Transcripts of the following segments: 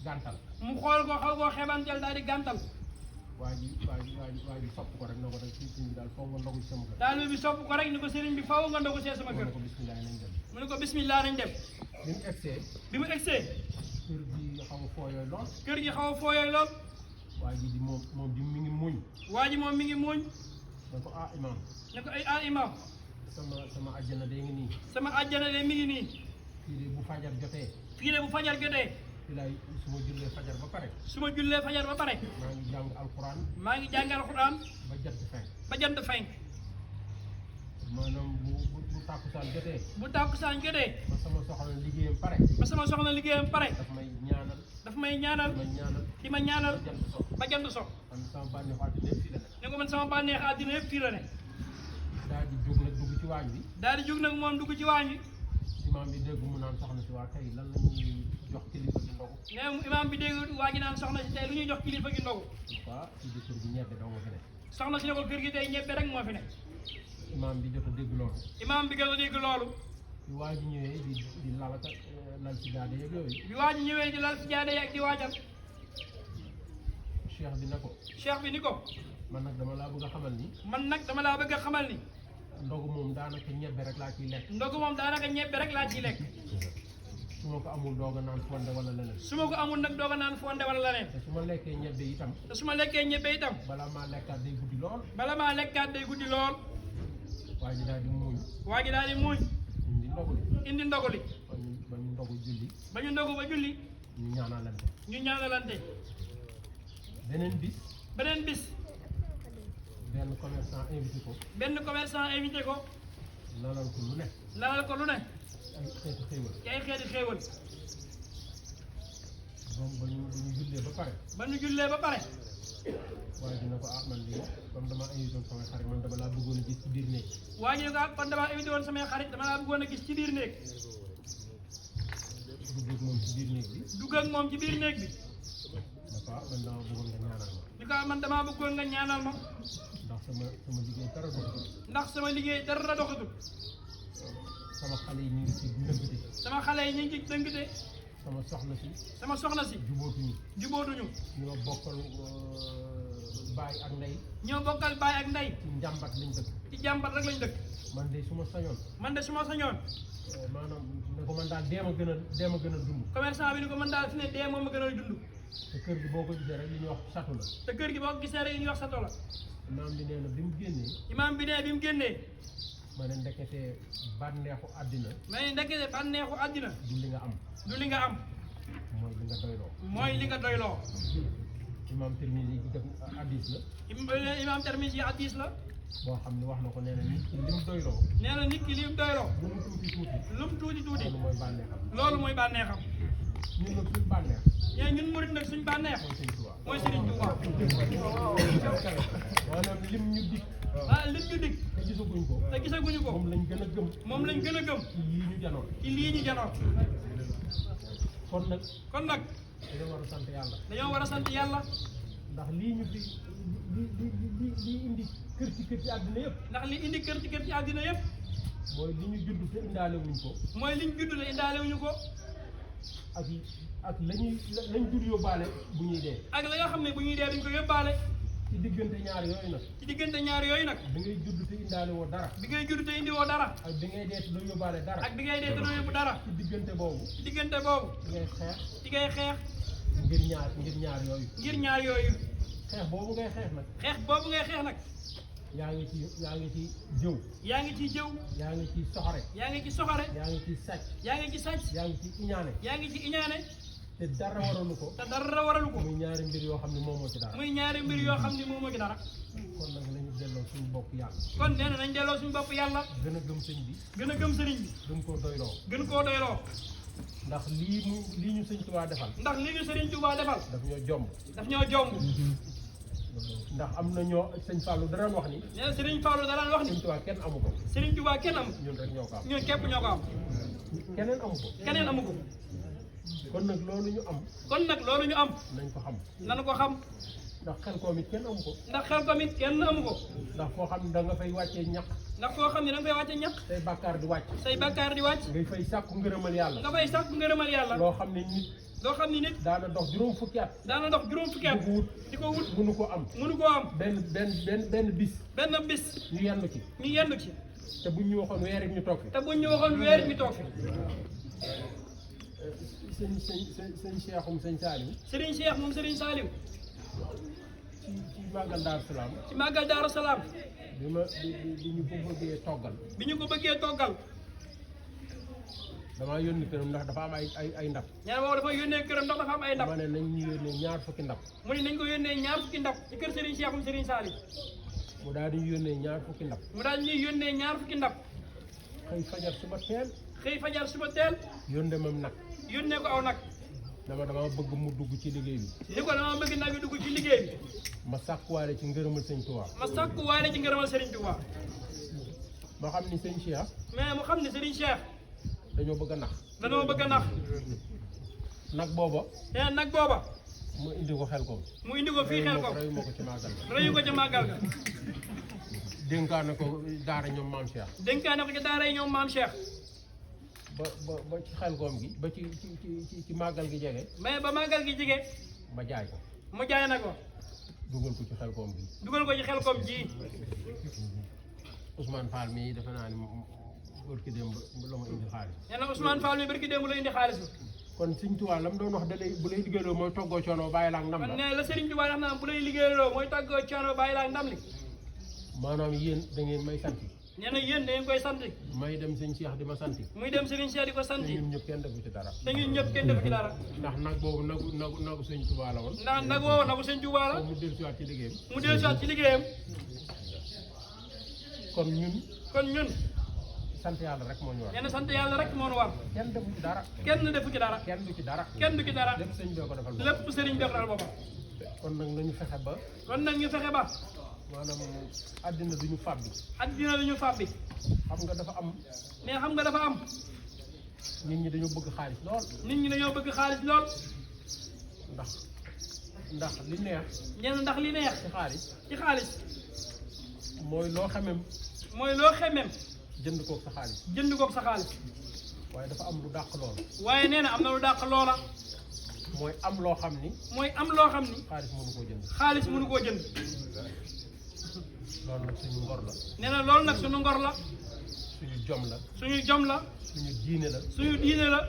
gàntal. mu xool ko xaw koo xeebantel daal di gàntal. waa ji sopp ko rek na ko rek sëriñ bi daal foog nga ndogu ci sama kër. taalibe bi sopp ko rek ni ko sëriñ bi faw nga ndogu see sama kër. mu ne ko bismillah nañ dem. mu ne ko bismillah nañ dem. bi mu egsee. kër gi xaw a fooyooy lool. waa ji di moom di mi ngi muñ. waa ji moom mi ngi muñ. ne ko imam. ne ko imam. sama àjjana de ngi nii. sama àjjana de mi ngi nii. fii de bu fajar jotee. fii de bu fajar jotee. fii laay su ma jullee fajar ba pare. su ma jullee fajar ba pare. maa ngi jàng alxuraan. maa ngi jàng alxuraan. ba jant fenk. ba jant fenk. maanaam bu tàkkusaan jotee. bu tàkkusaan jotee. ba sama soxna liggéeyam pare. ba sama soxna liggéeyam pare. daf may ñaanal. daf may ñaanal. di ma ñaanal. ba jant so. man sama bànneexu àddina yëpp fii la ne. ne ko man sama bànneexu àddina yëpp fii la ne. daal di jóg nag dugg ci waañ bi. daal di jóg nag moom dugg ci waañ bi. imaam bi dégg mu naan soxna si waa tey lan la ñuy jox kilifa gi ndogu. ne imaam bi dégg waa ji naan soxna si tey lu ñuy jox kilifa gi ndogu. waaw ci biir kër gi ñebe dong nga fi ne. soxna si ne ko kër gi tey ñebe rek moo fi ne. imaam bi jot a dégg loolu. imaam bi jot a dégg loolu. bi waa ji ñëwee di lalaka lal si jaade yeeg yooyu. bi waa ji ñëwee di lal si jaade yi ak di waajal. cheikh bi ne ko. cheikh bi ni ko. man nag dama laa bëgg a xamal ni. man nag dama laa bëgg a xamal ni. ndogu moom daanaka ñebe rek laa ciy lekk. ndogu moom daanaka ñebe rek laa ciy lekk. su ma ko amul doog a naan fonde wala leneen. su ma ko amul nag doog a naan fonde wala leneen. te su ma lekkee ñebe itam. te su ma lekkee ñebe itam. bala maa lekkaat day guddi lool. bala maa lekkaat day guddi lool. waa ji daal di muuñ. waa ji daal di muuñ. indi ndogu li. indi ndogu li. ba ñu ndogu julli. ba ñu ndogu ba julli. ñu ñaanalante. ñu ñaanalante. beneen bis. beneen bis. benn commerçant invité ko. benn commerçant invité ko. lalal ko lu ne. lalal ko lu ne. ay xeeti xéewal. ci ay xeeti xéewal. donc ba ñu jullee ba pare. ba ñu jullee ba pare. waaye dina ko man lii comme dama invité woon sama xarit man dama laa bëggoon a gis ci biir néeg. waa ji ne ko kon damaa invité woon samay xarit dama laa bëggoon a gis ci biir néeg. dugg ak moom ci biir néeg bi. dugg ak moom ci biir néeg bi. ne ko man damaa bëggoon nga ñaanal ma. ni ko man damaa bëggoon nga ñaanal ma. ndax sama liggéey dara doxatul. ndax sama liggéey dara doxatul. sama xale yi ñu ngi ci dëngte. sama xale yi ñu ngi ci dëngte. sama soxna si. jubóotuñu. ñoo bokkal baay ak ndey. ñoo bokkal baay ak ndey. ci njàmbat lañ dëkk. ci jàmbat rek lañ dëkk. man de su ma sañoon. maanaam ne ko man daal dee ma gën a dund. commerçant bi ni ko man daal fi ne dee moom ma gën a dund. te kër gi boo ko gisee rek li ñuy wax château la. te kër gi boo ko gisee rek li ñuy wax château la. imaam bi nee na bi mu génnee. imaam bi nee bi mu génnee. ma ne ndekete bànneexu àddina. ma ne ndekete bànneexu àddina. du li nga am. du li nga am. mooy li nga doyloo. mooy li nga doyloo. imaam Tirmisi yi def hadis la. imaam Tirmisi yi hadis la. boo xam ne wax na ko nee na nit ki lim doyloo. nee na nit ki lim doyloo. lu mu tuuti tuuti. lu mu tuuti tuuti. loolu mooy bànneexam. loolu mooy bànneexam. ñun nag suñu bànneex. ñun murit nag suñu bànneex. mooy Seriñ Touba. maanaam lim ñu dig. lim ñu dig. te gisaguñ ko. moom lañ gën a gëm. moom lañ gën a gëm. ci lii ñu janoon. ci lii ñu janoon. kon nag. dañoo war a sant yàlla. dañoo war a sant yàlla. ndax lii ñu fi lii indi kër ci àddina yëpp. ndax li indi kër ci àddina yëpp. mooy li ñu judd te indaale wuñ ko. mooy li ñu judd te indaale wuñu ko. ak lañ jur yóbbaale bu ñuy dee. ak la nga xam ne bu ñuy dee dañ ko yóbbaale. ci diggante ñaar yooyu nag. bi ngay judd te indaale woo dara. bi ngay judd te indi woo dara. ak bi ngay dee te doo yóbbaale dara. ak bi ngay dee te doo yóbbu dara. ci diggante boobu. ci ngay xeex. ngir ñaar yooyu. xeex boobu ngay xeex nag. yaa ngi ci jëw. yaa ngi ci soxore. yaa ngi ci sàcc. yaa ngi ci iñaane. te dara waralu ko. muy ñaari mbir yoo xam ne moomoo ci dara. kon nag nañu delloo suñu bopp yàlla. kon nee na nañ delloo suñu bopp yàlla. gën a gëm sëñ bi. gën koo doyloo. ndax lii ñu sëñ Tuubaa defal. daf ñoo jomb. ndax am na ñoo sëñ Fallou dara wax ni. nee na Serigne Fallou dara wax ni. sëñ Tuubaa kenn amu ko. Serigne Touba kenn amu. ñun rek ñoo ko am. ñun képp ñoo ko am. keneen amu ko. kon nag loolu ñu am. nañ ko xam. ndax Xelcom it kenn amu ko. ndax foo xam ne da nga fay wàccee ñaq. say bàkkaar di wàcc. ngay fay sàkku ngërëmal yàlla. loo xam ne nit loo xam ni nit daana dox juróom fukki at di ko wut mënu ko am benn bis ñu yendu ci te buñ ñu waxoon weer it ñu toog fi sëñ Cheikh moom sëriñ Saliou ci màggal Daaru Salaam bi ñu ko bëggee toggal damaa yónni këram ndax dafa am ay ndab. ñaar boobu dafa yónnee këram ndax dafa am ay ndab. ma ne nañ ñu yónnee ñaar fukki ndab. mu ne nañ ko yónnee ñaar fukki ndab ci kër Serigne Cheikh Serigne Saliou. mu daal di yónnee ñaar fukki ndab. xëy fajar suba teel. yónnee moom nag. yónnee ko aw nag. dama bëgg mu dugg ci liggéey bi. ni ko dama bëgg nag bi dugg ci liggéey bi. ma sàkkuwaale ci ngërëmal Serigne Touba. ma xam ni Serigne Cheikh. mais mu xam ni Serigne Cheikh. dañoo bëgg a nax. nag booba. mu indi ko Xelcom. fii Xelcom reyu ko ci màggal ga. dénkaane ko daara ñoom maam Cheikh. ba ci Xelcom gi ba ci màggal gi jege. mais ba màggal gi jege. ma jaay ko. mu jaay na ko. dugal ko ci Xelcom ji. Ousmane Fall mii defe naa ni barki démb la ma indi xaalis. nee na Ousmane Fall mi barki démb la indi xaalis. kon Serigne Touba la mu doon wax bu lay liggéeyloo mooy toggoo coono bàyyi la ak ndam la. ne la Serigne Touba wax naa bu lay liggéeyloo mooy toggoo coono bàyyi la ak ndam li. maanaam yéen da ngeen may sant. nee na yéen da ngeen koy sant. may dem Serigne Cheikh di ma sant. muy dem Serigne Cheikh di ko sant. te ñun ñëpp kenn defu ci dara. ndax nag boobu nagu Serigne Touba la woon. ndax nag boobu nagu Serigne Touba la. mu dellusiwaat ci liggéeyam. kon ñun. sant yàlla rek moo ñu war. nee na sant yàlla rek moo ñu war. kenn defu ci dara. kenn du ci dara. lépp sëriñ bi ko defal boppam. lépp sëriñ bi ko defal boppam. kon nag ñu fexe ba. maanaam àddina du ñu fàbbi. xam nga dafa am. nit ñi dañoo bëgg xaalis lool. ndax li neex. ci xaalis. mooy loo xamem. jënd koog sa xaalis. waaye dafa am lu dàq loola. waaye nee na am na lu dàq loola. mooy am loo xam ni. xaalis mënu koo jënd. loolu nag suñu ngor la. nee na loolu nag suñu ngor la. suñu jom la. suñu diine la.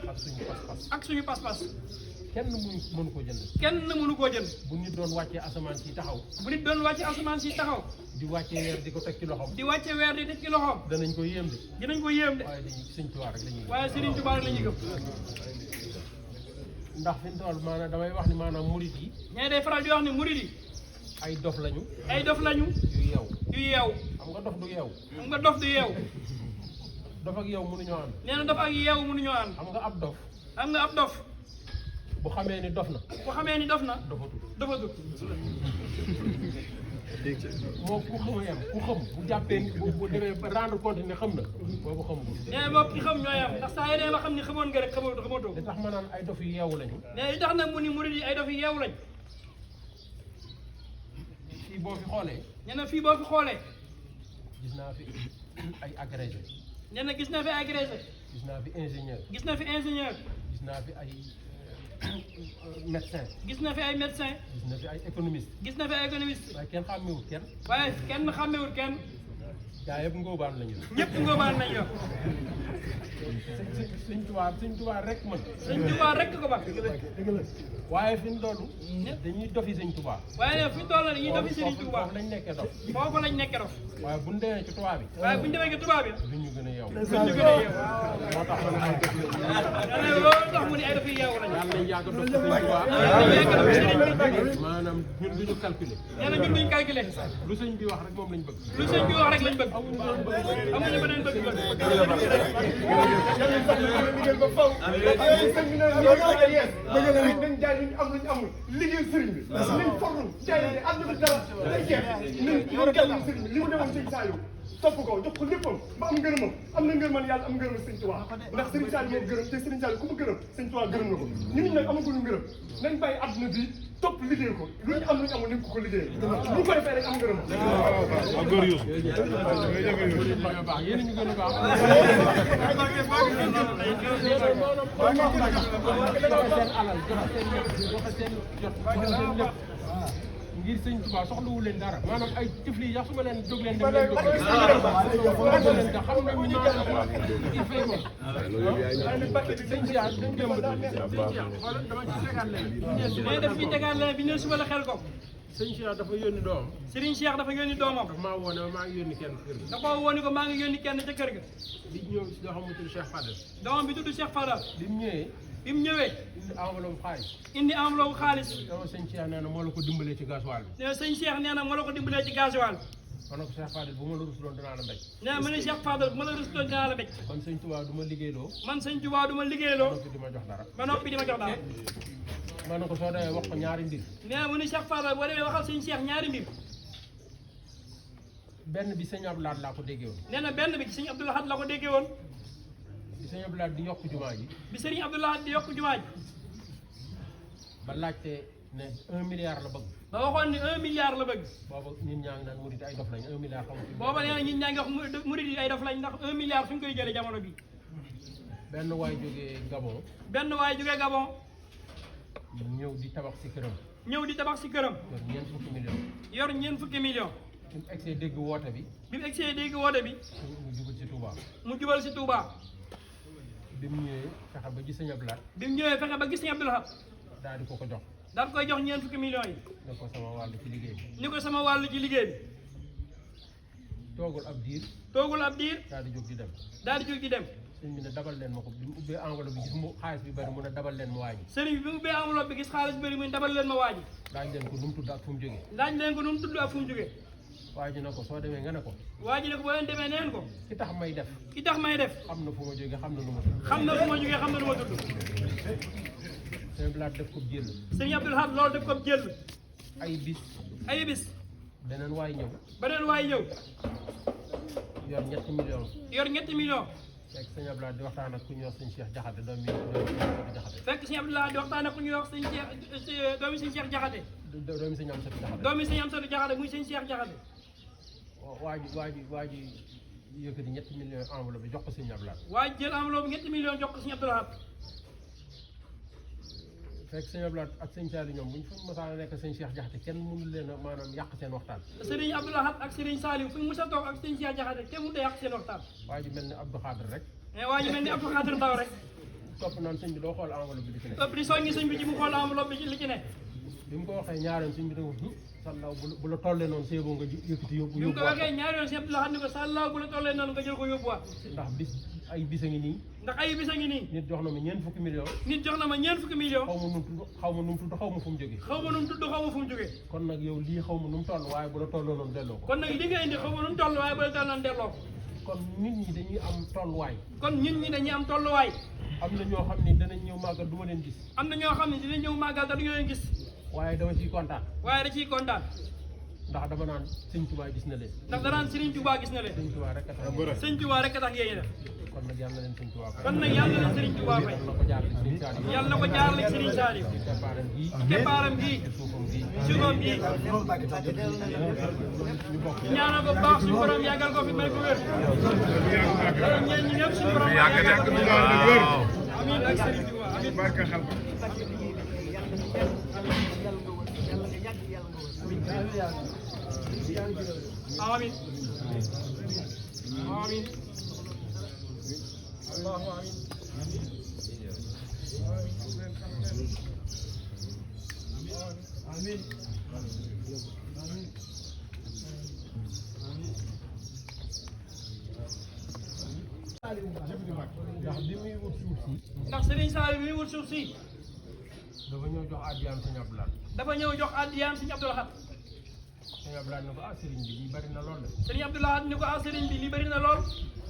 ak suñu pas-pas. kenn mënu koo jënd. bu nit doon wàccee asamaan si taxaw. di wàcce weer di ko teg ci loxoom. danañ ko yéem de. waaye Serigne Touba rek la ñuy gëm. ndax fi mu toll maanaam damay wax ni maanaam murid yi. ñee day faral di wax ni murid yi. ay dof lañu. yu yeew. xam nga dof du yeew. dof ak yeew mënuñoo ànd. nee na dof ak yeew mënuñoo ànd. xam nga ab dof. bu xamee ni dof na. dofatul. moom ku xam a yem ku xam bu jàppee bu demee ba rendre compte ne xam na boobu xamagul. nee na moom ki xam ñooy am ndax saa yeneen ba xam ni xamoon nga rek xamatoo. li tax ma naan ay dof yu yeewu lañu. nee li tax nag mu ni murid yi ay dof yu yeewu lañ. fii boo fi xoolee. gis naa fi ay agrégé. nee na gis naa fi agrégé. gis naa fi ingénieur. gis naa fi ay médecin. gis na fi ay économiste. waaye kenn xàmmewul kenn. gaa yëpp ngóobaan lañu. ñëpp ngóobaan lañu. Sëñ Tuubaa rek mën. Sëñ Tuubaa rek ko ba. waaye fi mu toll. dañuy dofi Sëñ Tuubaa. waaye fi mu toll dañuy dofi Sëñ Tuubaa. foofu lañ nekkee dof. waaye bu ñu demee ci tubaab bi. du ñu gën a yeewu. moo tax ma ne ay dof lañu. loolu tax mu ne ay dof yu yeewu lañu. yàlla nañ yàgg dof Sëñ Tuubaa. maanaam ñun duñu calculer. nee na ñun duñu calculer. lu sëñ bi wax rek moom lañ bëgg. amuñu beneen bëgg-bëgg. liggéey sëriñ bi liñ forlu jaay am na dara day jeex li mu demoon sëriñ Saliou topp ko jox ko léppam ba am ngërëmam am na ngërëmal yàlla am ngërëmal sëñ Tuubaa ndax Serigne Saliou moo gërëm te Serigne Saliou ku mu gërëm sëñ Tuubaa gërëm na ko ñun nag amaguñu ngërëm nañ bàyyi àdduna bi topp liggéey ko lu ñu am lu ñu amul nañ ko liggéey ñu ko defee rek am ngërëm góor yu yéen ñu gën a baax seen alal joxe seen jot ngir sëñ Tuubaa soxlawu leen dara maanaam ay tifli yi sax su ma leen jóg leen dem leen jóg leen nga xam nañu maanaam il fait moom sëñ si dañ jëm dama ci tegaat leen mais daf fi tegaat leen bi ne suba la xel ko sëñ Cheikh dafa yónni doom Serigne Cheikh dafa yónni doomam dafa maa woo ne maa ngi yónni kenn kër gi da koo woo ni ko maa ngi yónni kenn ca kër ga di ñëw si doo xamatul Cheikh Fadel doomam bi tudd Cheikh Fadal bi mu ñëwee bi mu ñëwee indi enveloppe xaalis indi enveloppe xaalis dama sëñ Cheikh nee na moo la ko dimbalee ci gasoil bi ne sëñ Cheikh nee na moo la ko dimbalee ci gasoil ma ne ko Cheikh Fadel bu ma la rusuloon danaa la mbéj nee na ma ne Cheikh Fadal bu ma la rusuloon dinaa la mbéj kon sëñ Tuubaa du ma liggéeyloo man sëñ Tuubaa du ma liggéeyloo di ma jox dara ba noppi di ma jox dara ma ne ko soo demee wax ko ñaari mbir nee na mu ne Cheikh Fadal boo demee waxal sëñ Cheikh ñaari mbir benn bi sëñ Abdou Lahad laa ko déggee woon nee na benn bi ci sëñ Abdou Lahad la ko déggee woon bi sëñ Abdou Lahad di yokk jumaa ji bi sëriñ Abdou Lahad di yokk jumaa ji ba laajte ne 1 milliard la bëgg ba waxoon ni 1 milliard la bëgg booba nit ñaa ngi naan murid ay dof lañ 1 milliard xamul booba nee na ñi ñaa ngi wax murid yi ay daf lañ ndax 1 milliard fi ñu koy jëlee jamono bi benn waay jógee Gabon benn waay jógee Gabon ñëw di tabax si këram ñëw di tabax si këram yor ñeent fukki million yor ñeent fukki million bi mu egsee dégg woote bi bi mu egsee dégg woote bi mu jubal si Touba mu jubal si Touba bi mu ñëwee fexe ba gis sëñ Abdou Lahad bi mu ñëwee fexe ba gis sëñ Abdou Lahad daal di ko jox daal koy jox ñeent fukki millions yi ne ko sama wàll ci liggéey bi ni ko sama wàll ci liggéey bi toogul ab diir toogul ab diir daal di jóg di dem daal di jóg di dem sëñ bi ne dabal leen ma ko bi mu ubbee enveloppe bi gis mu xaalis bi bari mu ne dabal leen ma waa ji sëriñ bi mu ubbee enveloppe bi gis xaalis bëri muy dabal leen ma waa ji laaj leen ko nu mu tudd ak fu mu jógee laaj leen ko nu mu tudd ak fu mu jógee waa ji ne ko soo demee nga ne ko waa ji ne ko boo leen demee neen ko ki tax may def ki tax may def xam na fu ma jógee xam na nu ma tudd xam na fu ma jógee xam na nu ma tudd sëñ Abdou Lahad def ko jël sëriñ Abdou Lahad loolu def ko jël ay bis beneen waay ñëw yor ñetti million fekk sëñ Abdou Lahad di waxtaan ak ku ñuy wax sëñ Cheikh Jaxate doomi Jaxate fekk sëñ Abdou Lahad di waxtaan ak ku ñuy wax sëñ Cheikh doomi sëñ Cheikh Jaxate doomi sëñ Amsatu Jaxate doomi sëñ Amsatu Jaxate muy sëñ Cheikh Jaxate waa ji yëkkati ñetti million enveloppe bi jox ko sëñ Abdou Lahad waa ji jël enveloppe bi ñetti million jox ko sëñ Abdou Lahad fekk sëñ Abdou Lahad ak sëñ Saliou ñoom buñ fu ñu mosaan a nekk sëñ Cheikh Jaxate kenn mënu leen a maanaam yàq seen waxtaan sëriñ Abdou Lahad ak sëriñ Saliou fu ñu mos a toog ak sëñ Cheikh Jaxate kenn mënut a yàq seen waxtaan waa ji mel ni Abdou Khadre rek mais waa ji mel ni Abdou Khadre Ndaw rek topp naan sëñ bi doo xool enveloppe bi di ci ne ëpp di soññi sëñ bi ci mu xool enveloppe bi li ci ne bi mu ko waxee ñaareel sëñ bi da ko sàllaaw bu la tollee noonu séeboo nga yëkkati yóbbu bi mu ko waxee ñaari yoon sëñ Abdou Lahad ni ko sàllaaw bu la tollee noonu nga jël ko yóbbuwaat ndax ay bis a ngi nii ndax ay bis a ngi nii nit jox na ma ñeent fukki million nit jox na ma ñeent fukki million xaw ma nu mu tudd xaw ma fu mu jógee xaw ma nu mu tudd xaw ma fu mu jógee kon nag yow lii xaw ma nu mu toll waaye bu la tolloo noonu delloo ko kon nag li nga indi xaw ma nu mu toll waaye bu la toll noonu delloo ko kon nit ñi dañuy am tolluwaay kon nit ñi dañuy am tolluwaay am na ñoo xam ne danañ ñëw màggal du ma leen gis am na ñoo xam ne dinañ ñëw màggal te duñu leen gis waaye dama ciy kontaan waaye da ciy kontaan ndax dama naan sëñ Tuubaa gis na leen ndax danaan Serigne Touba gis na leen sëñ Tuubaa rek a tax sëñ Touba rek a tax ngeen def kon nag yàlla na leen sëñ Tuubaa fay kon nag yàlla na Serigne Touba fay yàlla na ko jaarale sëñ Saliou yàlla na ko jaarale Serigne Saliou keppaaram gii keppaaram gii suufam gii suufam gii ñaanal ko baax suñu borom yàggal ko fi may ko wér ñeen ñi ñëpp suñu borom yàggal ko amiin ak Serigne Touba amiin barka xam آمين آمين الله آمين آمين ndax bi muy wut suuf si ndax Serigne Saliou bi muy wut suuf si dafa ñëw jox addiyaam sëñ Abdou Lahad dafa ñëw jox addiyaam sëñ Abdou Lahad sëñ Abdou Lahad ne ko sëriñ bi lii bari na lool de Serigne Abdou Lahad ni ko Serigne bi lii bari na lool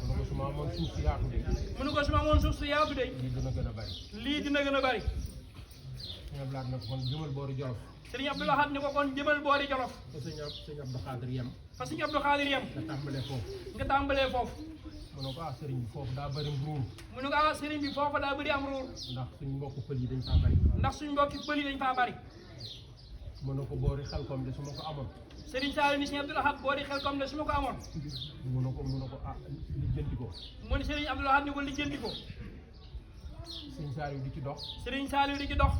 mu ne ko su ma amoon suuf si yaatu de mu ne ko su ma amoon suuf si yaatu de lii dina gën a bari lii dina gën a bari sëñ Abdou Lahad nag kon jëmal boori Jolof. Seriñ Abdou Lahad ni ko kon jëmal boori Jolof. fa sëñ Abdou Khadir yem. fa sëñ Abdou Khadir yem. nga tàmbalee foofu. nga tàmbalee foofu. mu ne ko ah sëriñ bi foofu daa bëri ruur. mu ne ko ah sëriñ bi foofu daa bëri am ruur. ndax suñ mbokku pël yi dañ faa bëri. ndax suñ mbokki pël yi dañ faa bëri. mu ne ko boori Xelkom de su ma ko amoon. Serigne Saliou ni Serigne Abdou Lahad boori Xelkom de su ma ko amoon. mu ne ko ah lijjanti ko. mu ne Serigne Abdou Lahad ni ko lijjanti ko. Serigne Saliou di ci dox. Serigne Saliou di ci dox.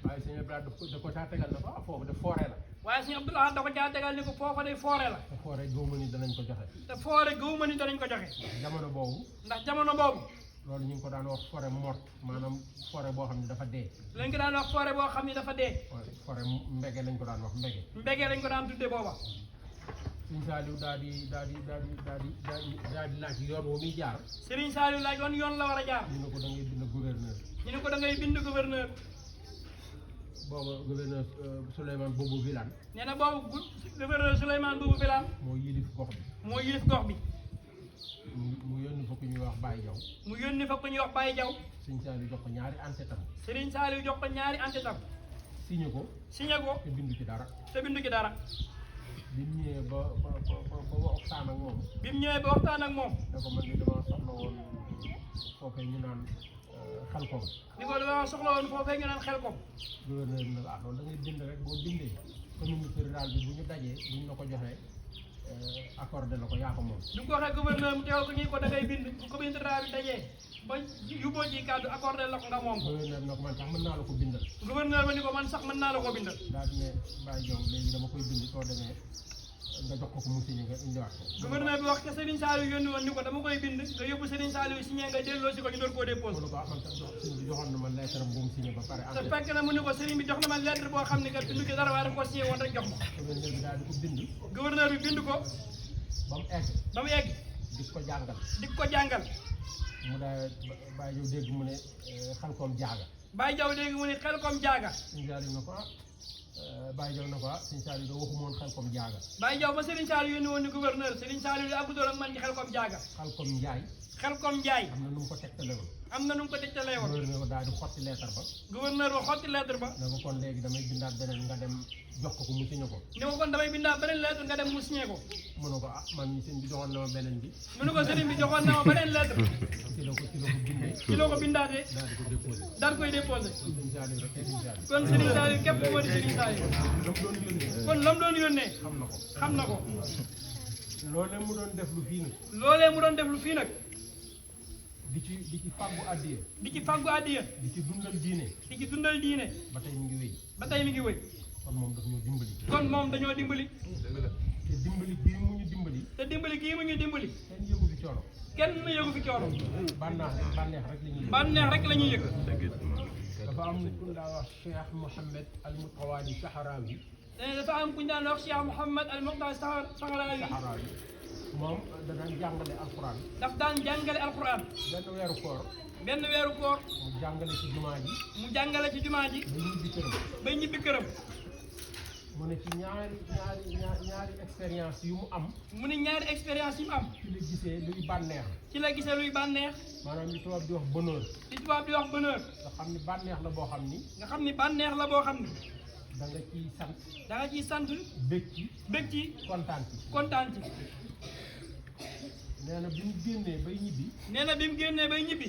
waaye Serigne Abdou Lahad da ko caa tegal na ko ah foofu de forêt la. waaye Serigne Abdou Lahad da ko caa tegal ni ko foofa de forêt la. te forêt gëwuma ni danañ ko joxe. te forêt gëwuma ni danañ ko joxe. jamono boobu. ndax jamono boobu. loolu ñu ngi ko daan wax forêt morte maanaam forêt boo xam ne dafa dee. lañ ko daan wax forêt boo xam ne dafa dee. forêt mbege lañ ko daan wax mbege. mbege lañ ko daan tuddee booba. Serigne Saliou daal di laaj yoon wu muy jaar. Serigne Saliou laaj wan yoon la war a jaar. ñu ne ko da ngay bind gouverneur. ñu ne ko da ngay bind gouverneur. booba gouverneur Souleymane Boubou Vilane. nee na boobu gouverneur Souleymane Boubou Vilane. moo yilif gox bi. moo yilif gox bi. mu yónni fa ku ñuy wax Baye Diaw. mu yónni fa ku ñuy wax Baye Diaw. Serigne Saliou jox ko ñaari antetam. Serigne Saliou jox ko ñaari antetam. signé ko. te bindu ci dara. bi mu ñëwee ba waxtaan ak moom. bi mu ñëwee ba waxtaan ak moom. ne ko man de dama soxla woon foofee ñu naan Xelkom. ni ko dama soxla woon foofee ñu naan Xelkom. gouverneur bi ne ah loolu da ngay bind rek boo bindee communauté rurale bi bu ñu dajee bu ñu la ko joxee accordé la ko yaa ko moom. du ko waxee gouverneur mu teew ko ñi ko da ngay bind bu communauté rurale bi dajee ba yóbboo ci kàddu accordé la ko nga moom ko. gouverneur bi ne ko man sax mën naa la ko bindal. gouverneur ba ni ko man sax mën naa la ko bindal. daal di ne Baye Diaw léegi dama koy bind soo demee nga jox ko mu signé nga indiwaat ko. gouverneur bi wax ke Serigne Saliou yónni woon ni ko dama koy bind nga yóbbu Serigne Saliou signé nga delloo si ko ñu doon koo déposé. mu ne ko ah man sax sëñ bi joxoon na ma lettre bu mu signé ba pare. te fekk na mu ne ko Serigne bi jox na ma lettre boo xam ne kat bindu ci dara waaye dafa ko signé woon rek jox ma. gouverneur bi daal di ko bind. gouverneur bi bind ko. ba mu egg. di ko jàngal. mu daal Baye Diaw dégg mu ne Xelkom jaaga. Baye Diaw dégg mu ne Xelkom jaaga. Serigne Saliou na ko ah Baye Diaw na ko ah Serigne Saliou da waxuma woon Xelkom jaaga. Baye Diaw ba Serigne Saliou yónni woon ni gouverneur Serigne Saliou di àggutoon ak man ci Xelkom jaaga. Xelkom Njaay. am na nu mu ko tegtalee woon. gouverneur daal di xotti lettre ba. gouverneur ba xotti lettre ba. ne ko kon léegi damay bindaat beneen nga dem jox ko mu signé ko. ne ko kon damay bindaat beneen lettre nga dem mu signé ko. mu ne ko ah man mii sëñ bi joxoon na ma beneen bi. mu ne ko sëriñ bi joxoon na ma beneen lettre. ci la ko bindee. ci la ko bindaatee. daal koy déposé. kon Serigne Saliou képp moo di Serigne Saliou. kon lam doon yónnee. xam na ko. loolee mu doon def lu fii nag. di ci fàggu addiya. di ci dundal diine. ba tey mi ngi wéy. kon moom dañoo dimbali. te dimbali gii mu ñu dimbali. kenn yëgu fi coono. bànneex rek la ñuy yëg. dafa am ku ñu daan wax Cheikh Mouhamed Al Mutawali Saharawi. dafa am ku ñu daan wax Cheikh Mouhamed Al Mutawali Saharawi. moom da daan jàngale alquran. daf daan jàngale alquran. benn weeru koor. mu jàngale ci jumaa ji. ba ñibbi këram. mu ne ci ñaari expérience yu mu am. ci la gisee luy bànneex. maanaam li tubaab di wax bonheur. nga xam ni bànneex la boo xam ni. da nga ciy sant. bég ci. kontaan ci. nee na bi mu génnee bay ñibbi.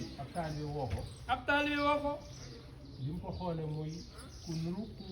ab taalibe woo ko. bi mu ko xoolee muy ku nuru ku